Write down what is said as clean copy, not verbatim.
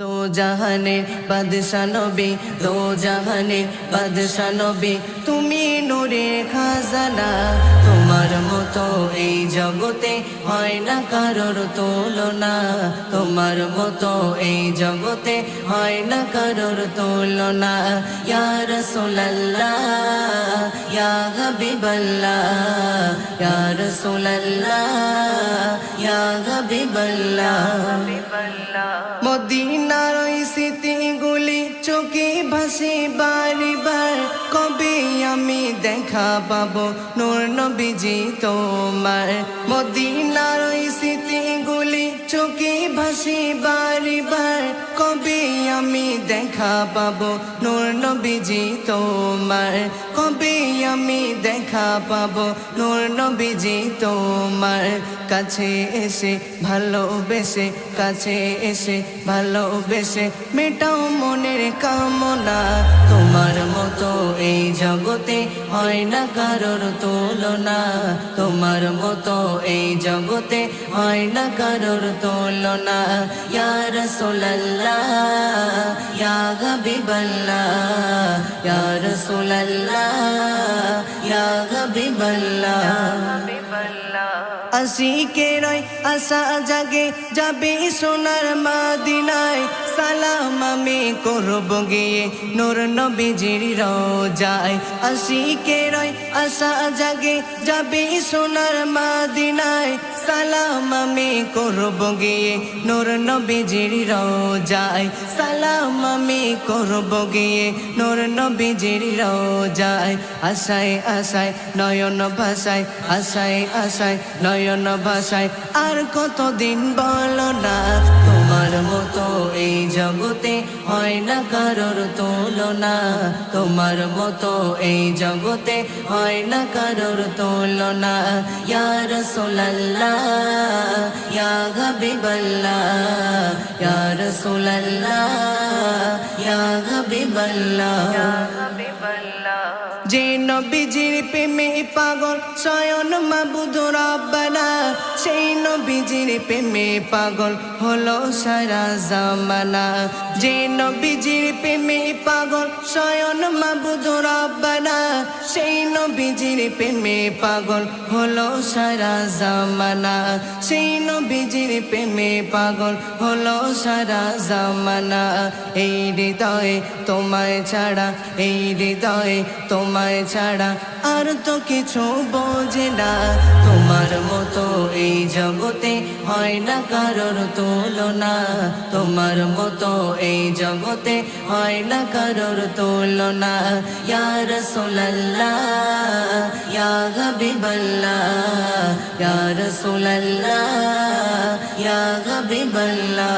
দো জাহানের বাদশা নবী, দো জাহানের বাদশা নবী, তুমি নূরের খাজানা। তোমার মতো এই জগতে হয় না কারোর তুলনা। তোমার মতো এই জগতে হয় না কারোর তুলনা। ইয়া রাসূলুল্লাহ ইয়া হাবিবাল্লাহ, ইয়া রাসূলুল্লাহ ইয়া হাবিবাল্লাহ। মদিনার ওই স্মৃতিগুলি চোখে ভাসে বারবার, কবে আমি দেখা পাবো নূর নবীজি তোমার। মদিনার ওই স্মৃতিগুলি চোখে ভাসে বারবার, কবে আমি দেখা পাবো নূর নবীজি তোমার। কবে আমি দেখা পাবো নূর নবীজি তোমার। কাছে এসে ভালোবেসে, কাছে এসে ভালোবেসে মেটাও মনের কামনা। তোমার মতো এই জগতে হয় না কারোর তুলনা। তোমার মতো এই জগতে হয় না কারোর তুলনা। ইয়া রাসূলুল্লাহ ইয়া হাবিবাল্লাহ, ইয়া রাসূলুল্লাহ ইয়া হাবিবাল্লাহ। আশিকের আশা জাগে যাবে সোনার মদিনায়, সালাম আমি করব গিয়ে নূর নবীজির রওজায়। আশিকের আশা জাগে যাবে সোনার মদিনায়, সালাম আমি করব গিয়ে নূর নবীজির রওজায়। সালাম আমি করব গিয়ে নূর নবীজির রওজায়। আশায় আশায় নয়ন ভাষায়, আশায় আশায় নয়ন ভাষায়, আর কতদিন বলো না। তোমার মতো এই জগতে হয় না কারোর তুলনা। তোমার মতো এই জগতে হয় না কারোর তুলনা। ইয়া রাসূলুল্লাহ ইয়া হাবিবাল্লাহ, ইয়া রাসূলুল্লাহ ইয়া হাবিবাল্লাহ। যে নবীজির প্রেমে পাগল স্বয়ং মাবুদ রব্বানা, সেই নবীজির প্রেমে পাগল হলো সারা জামানা। যে নবীজির প্রেমে পাগল স্বয়ং মাবুদ রব্বানা, সেই নবীজির প্রেমে পাগল হলো সারা জামানা। সেই নবীজির প্রেমে পাগল হলো সারা জামানা। এই হৃদয়ে তোমায় ছাড়া, এই হৃদয়ে তোমায় ছাড়া আর তো কিছু বোঝে না। তোমার মতো এই জগতে হয় না কারোর তুলনা। তোমার মতো এই জগতে হয় না কারোর তুলনা। ইয়া রাসূলুল্লাহ ইয়া হাবিবাল্লাহ, ইয়া রাসূলুল্লাহ ইয়া হাবিবাল্লাহ।